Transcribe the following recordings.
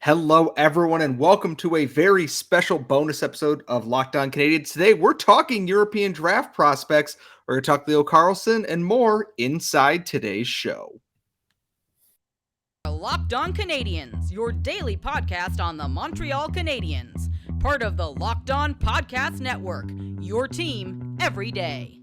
Hello, everyone, and welcome to a very special bonus episode of Locked On Canadiens. Today, we're talking European draft prospects. We're going to talk Leo Carlsson and more inside today's show. Locked On Canadiens, your daily podcast on the Montreal Canadiens. Part of the Locked On Podcast Network, your team every day.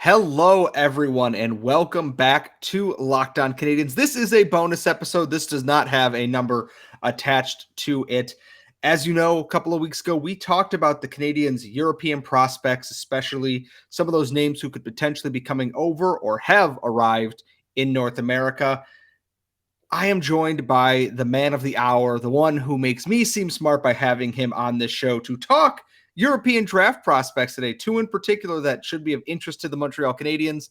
Hello, everyone, and welcome back to Locked On Canadiens. This is a bonus episode. This does not have a number attached to it. As you know, a couple of weeks ago, we talked about the Canadiens' European prospects, especially some of those names who could potentially be coming over or have arrived in North America. I am joined by the man of the hour, the one who makes me seem smart by having him on this show to talk European draft prospects today, two in particular that should be of interest to the Montreal Canadiens.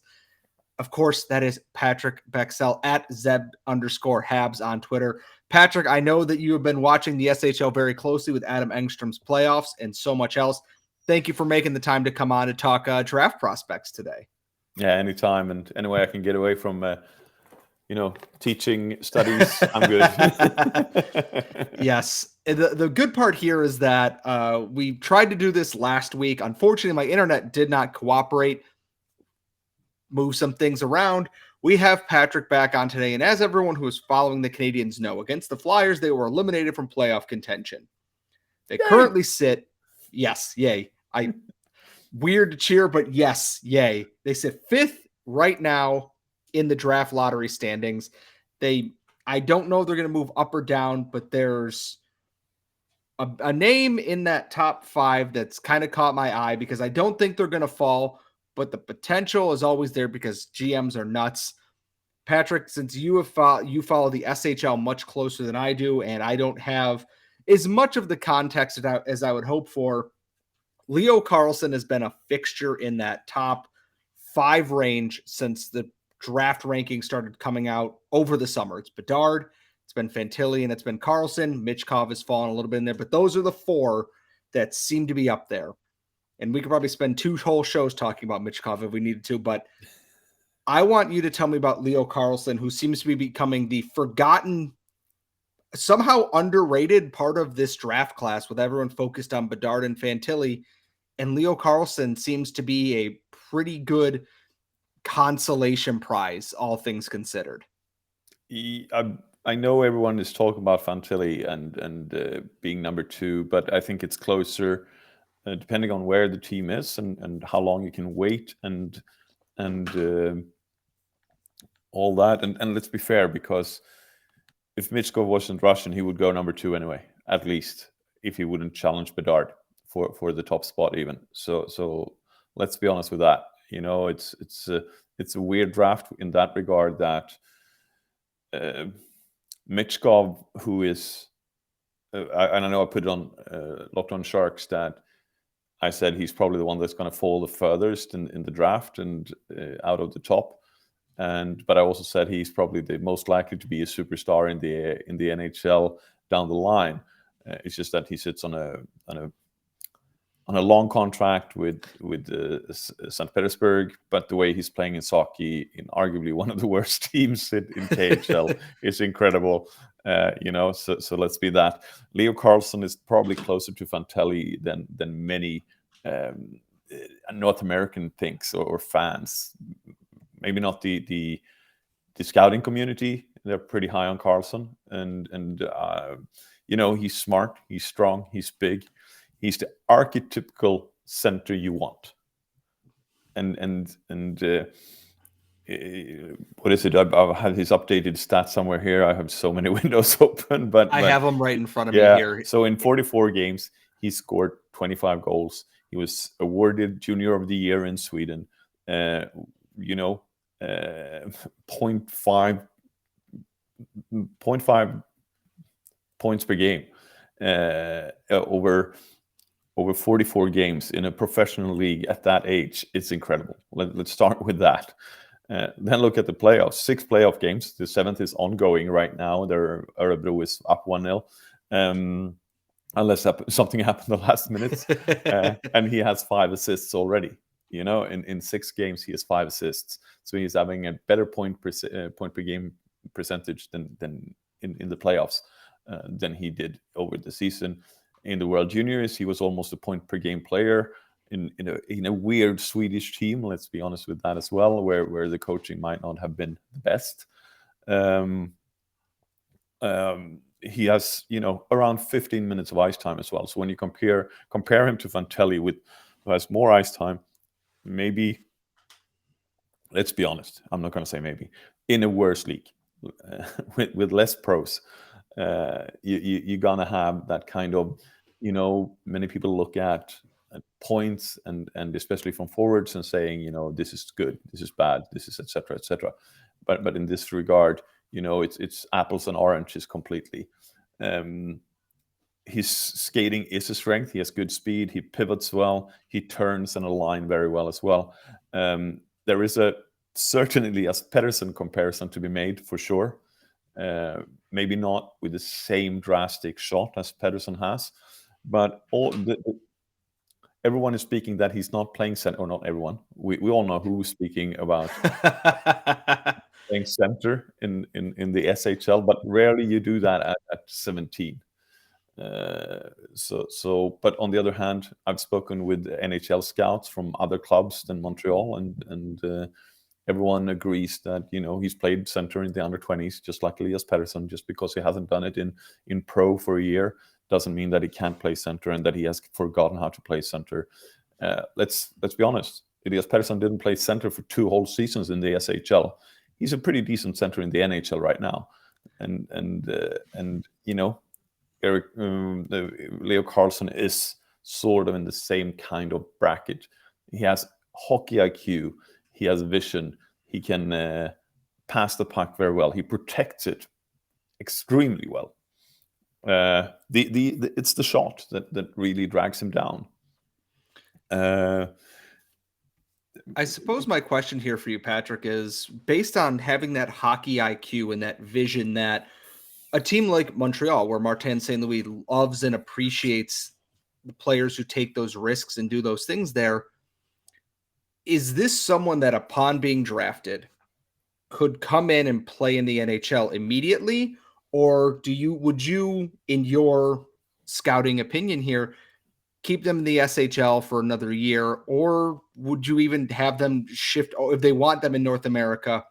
Of course, that is Patrik Bexell at Zeb_Habs on Twitter. Patrick, I know that you have been watching the SHL very closely with Adam Engstrom's playoffs and so much else. Thank you for making the time to come on and talk draft prospects today. Yeah, anytime. And any way I can get away from teaching studies, I'm good. Yes. The good part here is that we tried to do this last week. Unfortunately, my internet did not cooperate, move some things around. We have Patrik back on today. And as everyone who is following the Canadiens know, against the Flyers, they were eliminated from playoff contention. They currently sit, yes, yay. Weird to cheer, but yes, yay. They sit fifth right now in the draft lottery standings. I don't know if they're going to move up or down, but there's a name in that top five that's kind of caught my eye because I don't think they're going to fall, but the potential is always there because GMs are nuts. Patrick, since you follow the SHL much closer than I do, and I don't have as much of the context as I would hope for, Leo Carlsson has been a fixture in that top five range since the draft ranking started coming out over the summer. It's Bedard, it's been Fantilli, and it's been Carlson. Michkov has fallen a little bit in there, but those are the four that seem to be up there. And we could probably spend two whole shows talking about Michkov if we needed to, but I want you to tell me about Leo Carlsson, who seems to be becoming the forgotten, somehow underrated part of this draft class with everyone focused on Bedard and Fantilli. And Leo Carlsson seems to be a pretty good consolation prize, all things considered. I know everyone is talking about Fantilli and being number two, but I think it's closer depending on where the team is and how long you can wait and all that. And let's be fair, because if Michkov wasn't Russian, he would go number two anyway, at least, if he wouldn't challenge Bedard for the top spot even. So let's be honest with that. You know, it's a weird draft in that regard that Michkov, who is, I know I put it on Locked On Sharks that I said he's probably the one that's going to fall the furthest in the draft and out of the top. But I also said he's probably the most likely to be a superstar in the NHL down the line. It's just that he sits on a long contract with St. Petersburg, but the way he's playing in Saki, in arguably one of the worst teams in KHL, is incredible. So let's be that. Leo Carlsson is probably closer to Fantilli than many North American thinks or fans. Maybe not the scouting community. They're pretty high on Carlsson, and he's smart, he's strong, he's big. He's the archetypical center you want. And what is it? I've had his updated stats somewhere here. I have so many windows open, but I have them right in front of me here. So in 44 games, he scored 25 goals. He was awarded Junior of the Year in Sweden. 0.5 points per game over 44 games in a professional league at that age. It's incredible. Let's start with that. Then look at the playoffs. 6 playoff games. The 7th is ongoing right now. Orebro is up 1-0. Unless something happened the last minutes. And he has 5 assists already. In 6 games, he has 5 assists. So he's having a better point per game percentage than in the playoffs than he did over the season. In the World Juniors, he was almost a point per game player in a weird Swedish team. Let's be honest with that as well, where the coaching might not have been the best. He has around 15 minutes of ice time as well. So when you compare him to Fantilli, who has more ice time, maybe, let's be honest, I'm not going to say maybe, in a worse league with less pros, you're gonna have that kind of, many people look at points and especially from forwards and saying, this is good, this is bad, this is etc. etc. But in this regard, it's apples and oranges completely. His skating is a strength. He has good speed. He pivots well. He turns and align very well as well. There is certainly a Pettersson comparison to be made for sure. Maybe not with the same drastic shot as Pettersson has, but everyone is speaking that he's not playing center, or not everyone. We all know who's speaking about playing center in the SHL, but rarely you do that at 17. But on the other hand, I've spoken with NHL scouts from other clubs than Montreal, and everyone agrees that he's played center in the under 20s, just like Elias Pettersson. Just because he hasn't done it in pro for a year doesn't mean that he can't play center and that he has forgotten how to play center. Let's be honest. Elias Pettersson didn't play center for 2 whole seasons in the SHL. He's a pretty decent center in the NHL right now, and Leo Carlsson is sort of in the same kind of bracket. He has hockey IQ. He has vision. He can pass the puck very well. He protects it extremely well. It's the shot that really drags him down. I suppose my question here for you, Patrick, is based on having that hockey IQ and that vision that a team like Montreal, where Martin St. Louis loves and appreciates the players who take those risks and do those things there, is this someone that upon being drafted could come in and play in the NHL immediately? Or would you, in your scouting opinion here, keep them in the SHL for another year? Or would you even have them shift, if they want them in North America,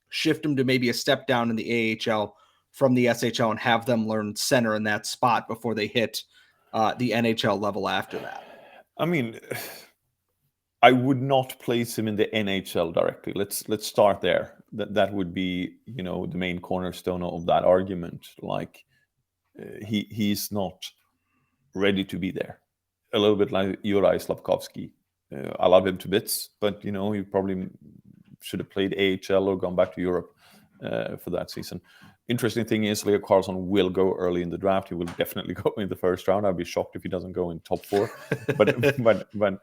shift them to maybe a step down in the AHL from the SHL and have them learn center in that spot before they hit the NHL level after that? I mean, I would not place him in the NHL directly. Let's start there. That would be, the main cornerstone of that argument. Like, he's not ready to be there. A little bit like Juraj Slafkovsky. I love him to bits, but he probably should have played AHL or gone back to Europe for that season. Interesting thing is, Leo Carlsson will go early in the draft. He will definitely go in the first round. I'd be shocked if he doesn't go in top 4. But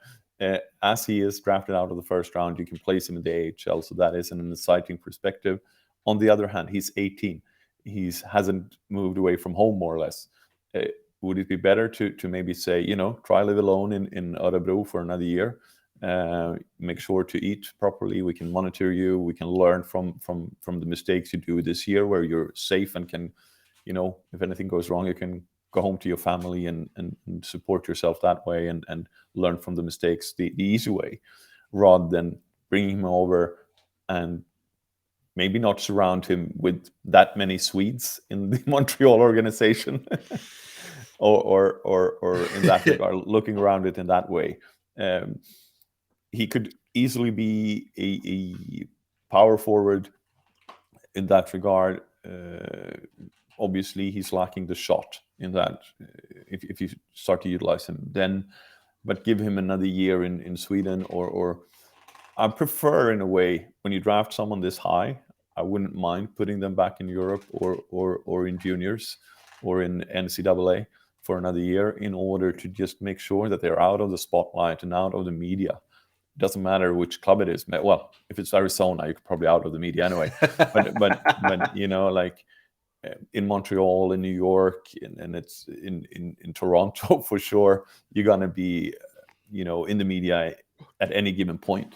as he is drafted out of the first round, you can place him in the AHL. So that is an exciting perspective. On the other hand, he's 18. He hasn't moved away from home, more or less. Would it be better to maybe say, try live alone in Orebro for another year? Make sure to eat properly. We can monitor you. We can learn from the mistakes you do this year, where you're safe and can, if anything goes wrong, you can go home to your family and support yourself that way and learn from the mistakes the easy way, rather than bringing him over and maybe not surround him with that many Swedes in the Montreal organization. or in that regard, looking around it in that way. He could easily be a power forward in that regard. Obviously, he's lacking the shot in that. If you start to utilize him, then, but give him another year in Sweden, or I prefer, in a way, when you draft someone this high, I wouldn't mind putting them back in Europe or in juniors or in NCAA for another year, in order to just make sure that they're out of the spotlight and out of the media. It doesn't matter which club it is. Well, if it's Arizona, you're probably out of the media anyway. but you know, like in Montreal, in New York, and it's in Toronto for sure, you're gonna be, you know, in the media at any given point.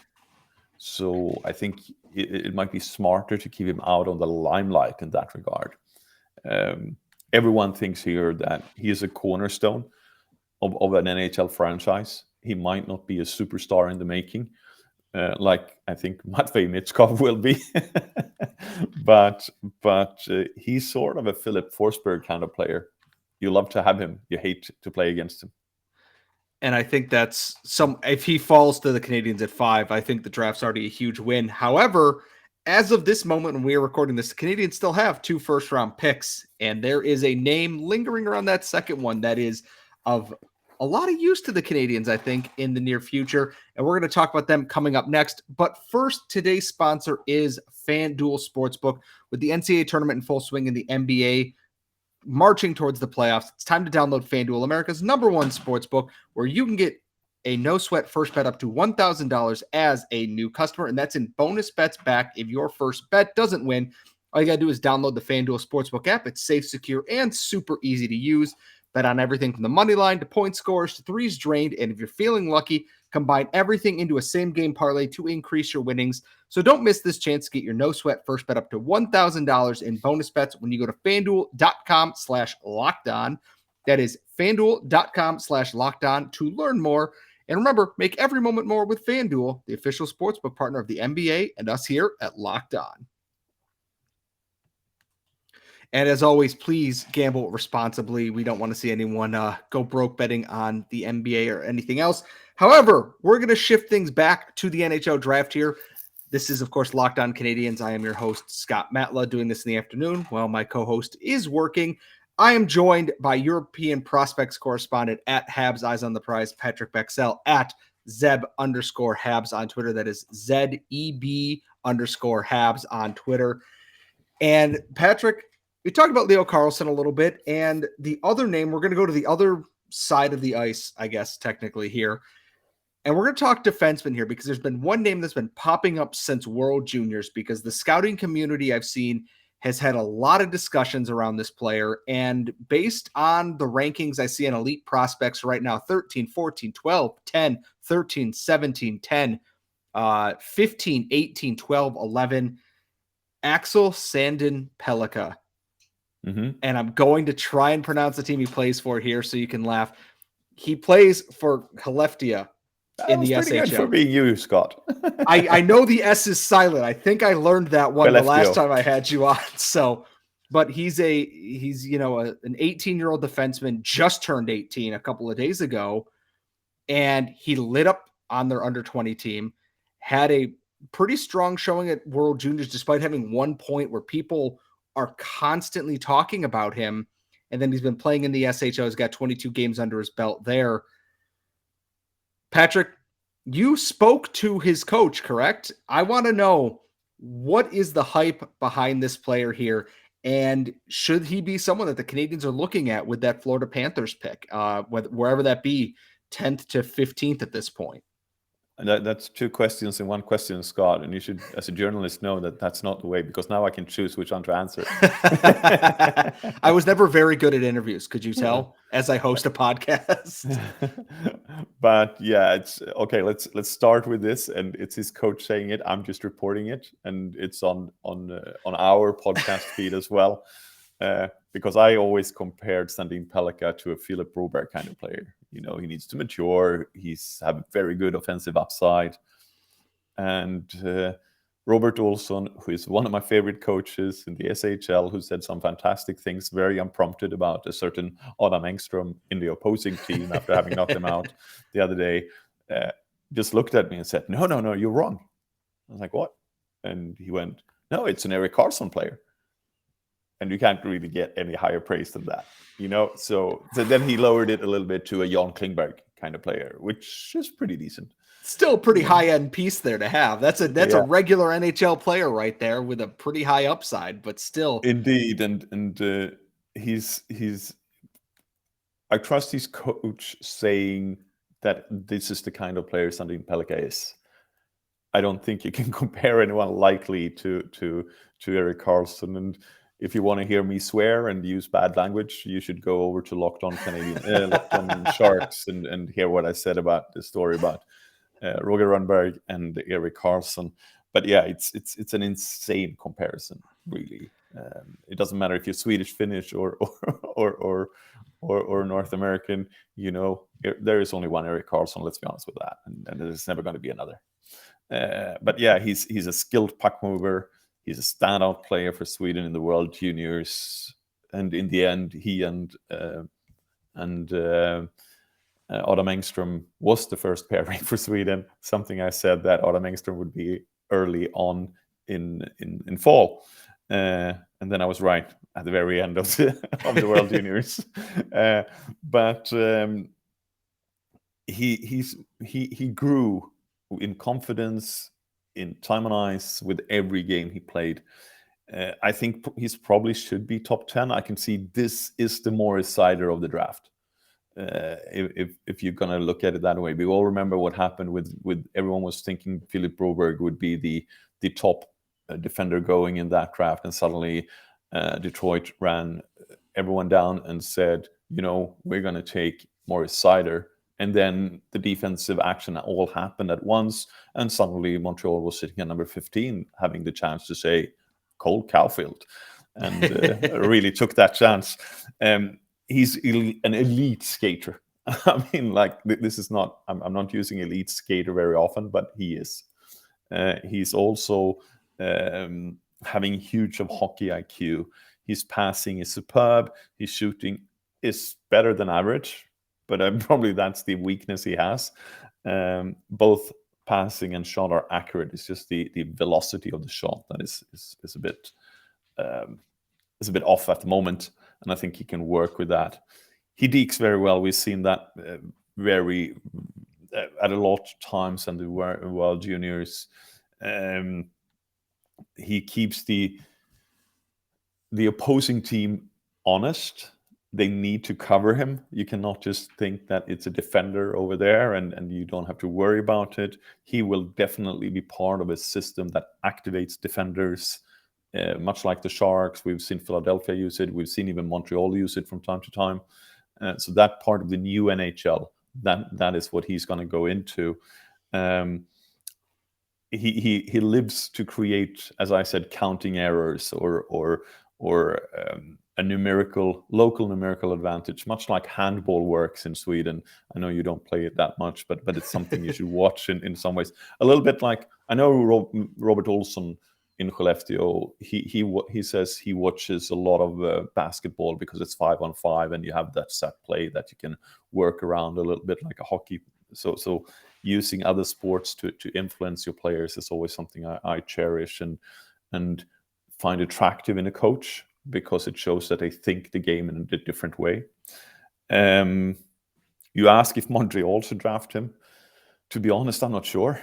So I think it might be smarter to keep him out on the limelight in that regard. Everyone thinks here that he is a cornerstone of an NHL franchise. He might not be a superstar in the making, like I think Matvei Mitskov will be, but he's sort of a Philip Forsberg kind of player. You love to have him, you hate to play against him. And I think that's if he falls to the Canadiens at 5, I think the draft's already a huge win. However, as of this moment when we are recording this, the Canadiens still have 2 first-round picks, and there is a name lingering around that second one that is of a lot of use to the Canadiens, I think, in the near future. And we're going to talk about them coming up next. But first, today's sponsor is FanDuel Sportsbook. With the NCAA tournament in full swing and the NBA marching towards the playoffs, it's time to download FanDuel, America's #1 sportsbook, where you can get a no-sweat first bet up to $1,000 as a new customer, and that's in bonus bets back if your first bet doesn't win. All you got to do is download the FanDuel Sportsbook app. It's safe, secure, and super easy to use. Bet on everything from the money line to point scores to threes drained, and if you're feeling lucky, combine everything into a same-game parlay to increase your winnings. So don't miss this chance to get your no-sweat first bet up to $1,000 in bonus bets when you go to FanDuel.com/LockedOn. That is FanDuel.com/LockedOn to learn more. And remember, make every moment more with FanDuel, the official sportsbook partner of the NBA and us here at Locked On. And as always, please gamble responsibly. We don't want to see anyone go broke betting on the NBA or anything else. However, we're going to shift things back to the NHL draft here. This is, of course, Locked On Canadiens. I am your host, Scott Matla, doing this in the afternoon while my co-host is working. I am joined by European prospects correspondent at Habs Eyes on the Prize, Patrik Bexell, at Zeb_Habs on Twitter. That is ZEB_Habs on Twitter. And Patrick, we talked about Leo Carlsson a little bit, and the other name, we're going to go to the other side of the ice, I guess, technically here. And we're going to talk defenseman here because there's been one name that's been popping up since World Juniors, because the scouting community I've seen has had a lot of discussions around this player. And based on the rankings I see on Elite Prospects right now, 13, 14, 12, 10, 13, 17, 10, 15, 18, 12, 11, Axel Sandin Pellikka. And I'm going to try and pronounce the team he plays for here so you can laugh. He plays for Skellefteå in the SHL. Good for being you, Scott. I know the S is silent. I think I learned that one the last time I had you on. So, but he's an 18-year-old defenseman, just turned 18 a couple of days ago, and he lit up on their under-20 team, had a pretty strong showing at World Juniors despite having 1 point where people are constantly talking about him. And then he's been playing in the SHL. He's got 22 games under his belt there. Patrick, you spoke to his coach, correct? I want to know, what is the hype behind this player here? And should he be someone that the Canadiens are looking at with that Florida Panthers pick, wherever that be, 10th to 15th at this point? That's 2 questions in one question, Scott. And you should, as a journalist, know that that's not the way, because now I can choose which one to answer. I was never very good at interviews, could you tell, as I host a podcast? But yeah, it's okay. Let's start with this, and it's his coach saying it. I'm just reporting it, and it's on our podcast feed as well. Because I always compared Sandin Pellikka to a Philip Broberg kind of player. You know, he needs to mature. He's have very good offensive upside. And Robert Olsson, who is one of my favorite coaches in the SHL, who said some fantastic things, very unprompted, about a certain Adam Engström in the opposing team after having knocked him out the other day, just looked at me and said, no, you're wrong. I was like, what? And he went, no, it's an Erik Karlsson player. And you can't really get any higher praise than that, you know? So then he lowered it a little bit to a Jan Klingberg kind of player, which is pretty decent. Still a pretty high-end piece there to have. That's a regular NHL player right there with a pretty high upside, but still. Indeed. And he's I trust his coach saying that this is the kind of player Sandin Pellikka is. I don't think you can compare anyone likely to Erik Carlson. And if you want to hear me swear and use bad language, you should go over to Locked On Sharks and hear what I said about the story about Roger Rönnberg and Erik Carlson. But yeah, it's an insane comparison, really. It doesn't matter if you're Swedish, Finnish, or North American. You know, there is only one Erik Carlson. Let's be honest with that, and there's never going to be another. But yeah, he's a skilled puck mover. He's a standout player for Sweden in the World Juniors, and in the end, he and Adam Engström was the first pairing for Sweden. Something I said that Adam Engström would be early on in fall, and then I was right at the very end of the World Juniors. But he grew in confidence, in time on ice with every game he played. I think he's probably should be top 10. I can see this is the Morris Seider of the draft. If you're going to look at it that way. We all remember what happened with everyone was thinking Philip Broberg would be the top defender going in that draft, and suddenly Detroit ran everyone down and said, you know, we're going to take Morris Seider. And then the defensive action all happened at once, and suddenly Montreal was sitting at number 15, having the chance to say Cole Caulfield, and really took that chance. He's an elite skater. I mean, like, this is not, I'm not using elite skater very often, but he is. He's also having huge of hockey IQ. His passing is superb. His shooting is better than average, but probably that's the weakness he has. Both passing and shot are accurate. It's just the velocity of the shot that is a bit off at the moment, and I think he can work with that. He dekes very well. We've seen that at a lot of times in the World Juniors. He keeps the opposing team honest. They need to cover him. You cannot just think that it's a defender over there and you don't have to worry about it. He will definitely be part of a system that activates defenders, much like the Sharks. We've seen Philadelphia use it. We've seen even Montreal use it from time to time. So that part of the new NHL, that is what he's going to go into. He lives to create, as I said, counting errors or a local numerical advantage, much like handball works in Sweden. I know you don't play it that much, but it's something you should watch in some ways. A little bit like, I know Robert Olsson in Skellefteå, he says he watches a lot of basketball because it's 5-on-5 and you have that set play that you can work around a little bit like a hockey. So using other sports to influence your players is always something I cherish and find attractive in a coach, because it shows that they think the game in a different way. You ask if Montreal should draft him. To be honest, I'm not sure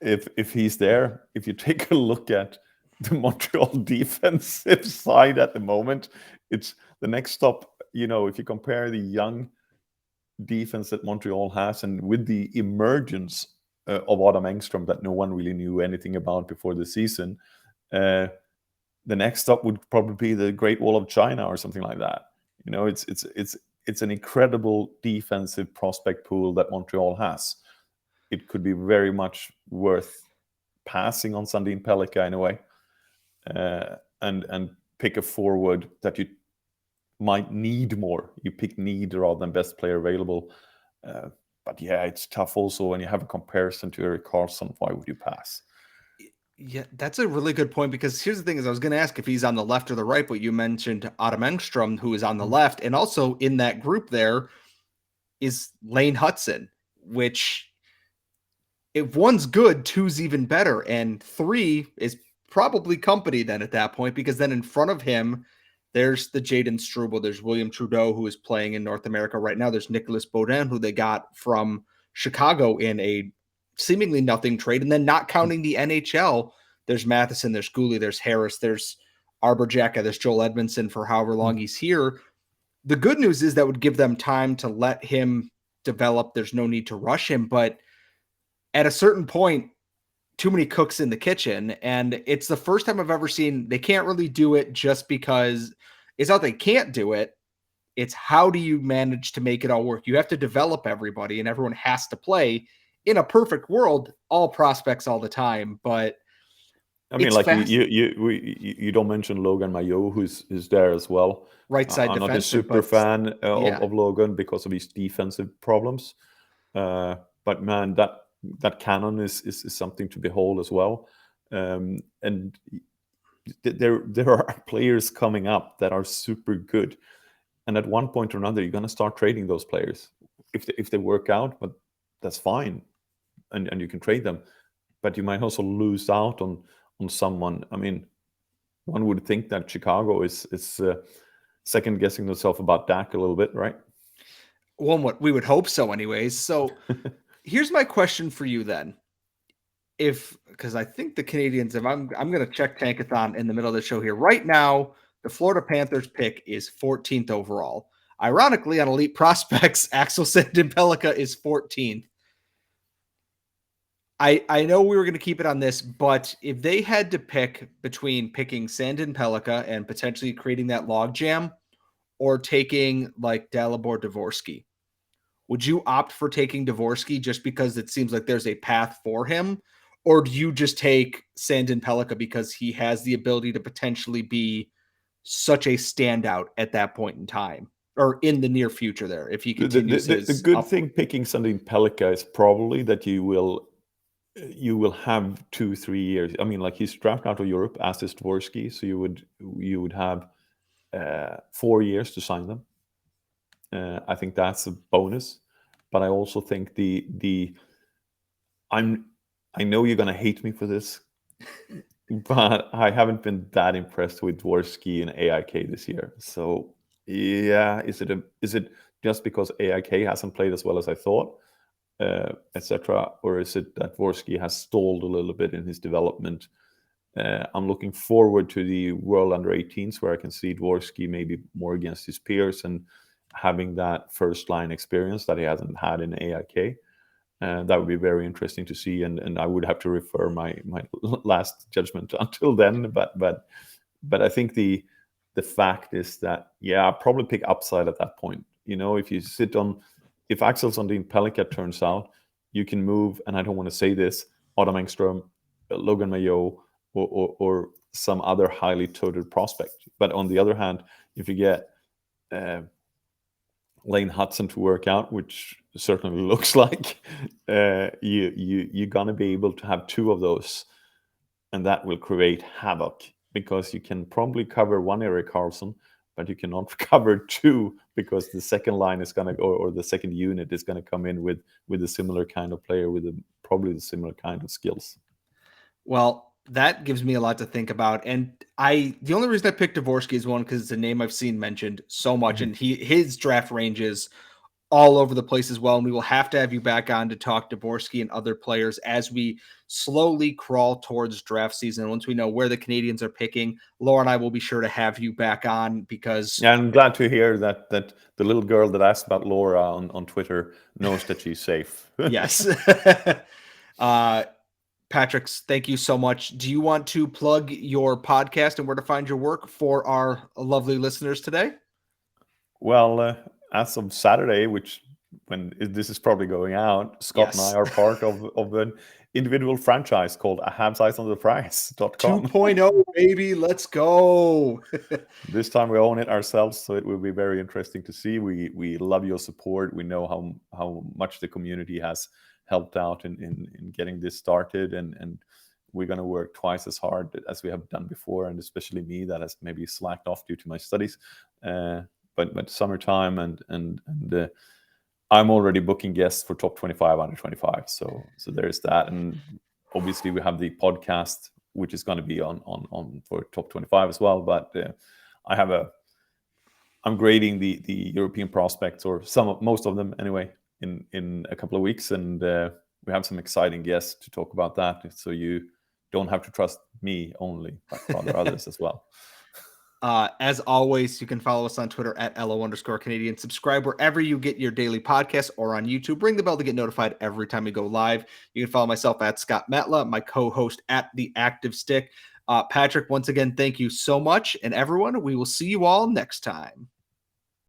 if he's there. If you take a look at the Montreal defensive side at the moment, it's the next stop. You know, if you compare the young defense that Montreal has and with the emergence of Adam Engström that no one really knew anything about before the season, the next stop would probably be the Great Wall of China or something like that. You know, it's an incredible defensive prospect pool that Montreal has. It could be very much worth passing on Sandin Pellikka in a way, and pick a forward that you might need more. You pick need rather than best player available. But yeah, it's tough also when you have a comparison to Erik Carlson. Why would you pass? Yeah, that's a really good point, because here's the thing is I was going to ask if he's on the left or the right, but you mentioned Adam Engström, who is on the left. And also in that group there is Lane Hutson, which if one's good, two's even better. And three is probably company then at that point, because then in front of him, there's the Jaden Struble, there's William Trudeau, who is playing in North America right now. There's Nicholas Baudin, who they got from Chicago in a seemingly nothing trade. And then not counting the NHL, there's Matheson, there's Gooley, there's Harris, there's Arberjacka, there's Joel Edmondson for however long he's here. The good news is that would give them time to let him develop. There's no need to rush him. But at a certain point, too many cooks in the kitchen. And it's the first time I've ever seen they can't really do it just because it's not they can't do it. It's how do you manage to make it all work? You have to develop everybody and everyone has to play. In a perfect world, all prospects all the time. But I mean, like you don't mention Logan Mayo, who's there as well. Right side I'm not a defensive, super fan yeah. of Logan because of his defensive problems. But man, that cannon is something to behold as well. And there are players coming up that are super good, and at one point or another, you're going to start trading those players if they work out. But that's fine, and you can trade them. But you might also lose out on someone. I mean, one would think that Chicago is second guessing themselves about Dak a little bit, right? Well, what we would hope so, anyways. So here's my question for you then. Because I think the Canadiens, if I'm going to check Tankathon in the middle of the show here right now, the Florida Panthers pick is 14th overall. Ironically, on Elite Prospects, Axel Sandin Pellikka is 14th. I know we were going to keep it on this, but if they had to pick between picking Sandin Pellikka and potentially creating that logjam or taking like Dalibor Dvorsky, would you opt for taking Dvorsky just because it seems like there's a path for him? Or do you just take Sandin Pellikka because he has the ability to potentially be such a standout at that point in time or in the near future there if he continues the good thing picking Sandin Pellikka is probably that you will have 2-3 years. I mean, like he's drafted out of Europe as is Dvorsky, so you would have 4 years to sign them. I think that's a bonus, but I also think I know you're gonna hate me for this, but I haven't been that impressed with Dvorsky and AIK this year. So yeah, is it just because AIK hasn't played as well as I thought, etc., or is it that Dvorsky has stalled a little bit in his development? I'm looking forward to the World Under-18s where I can see Dvorsky maybe more against his peers and having that first line experience that he hasn't had in AIK. That would be very interesting to see, and I would have to refer my last judgment until then. But I think the fact is that I'll probably pick upside at that point. You know, if Axel Sandin Pellikka turns out, you can move, and I don't want to say this, Adam Engström, Logan Mayo, or some other highly touted prospect. But on the other hand, if you get Lane Hudson to work out, which certainly looks like, you're gonna be able to have two of those, and that will create havoc because you can probably cover one Erik Carlson, but you cannot cover two because the second line is gonna go, or the second unit is gonna come in with a similar kind of player with probably the similar kind of skills. Well, that gives me a lot to think about. And the only reason I picked Dvorsky is one, because it's a name I've seen mentioned so much, and his draft ranges all over the place as well. And we will have to have you back on to talk Dvorsky and other players as we slowly crawl towards draft season. Once we know where the Canadiens are picking, Laura and I will be sure to have you back on because... Yeah, I'm glad to hear that the little girl that asked about Laura on Twitter knows that she's safe. Yes. Patrik, thank you so much. Do you want to plug your podcast and where to find your work for our lovely listeners today? Well, as of Saturday, which when this is probably going out, Scott and I are part of an individual franchise called A Habs Eyes on the Prize.com. 2.0, baby. Let's go. This time we own it ourselves, so it will be very interesting to see. We love your support. We know how much the community has helped out in getting this started, and we're going to work twice as hard as we have done before, and especially me that has maybe slacked off due to my studies. But summertime and I'm already booking guests for top 25 under 25. So there's that, and obviously we have the podcast which is going to be on for top 25 as well. But I'm grading the European prospects, or most of them anyway, in a couple of weeks, and we have some exciting guests to talk about that. So you don't have to trust me only, but rather others as well. As always, you can follow us on Twitter at LO_Canadian. Subscribe wherever you get your daily podcast or on YouTube. Ring the bell to get notified every time we go live. You can follow myself at Scott Metla, my co-host at The Active Stick. Patrick, once again, thank you so much. And everyone, we will see you all next time.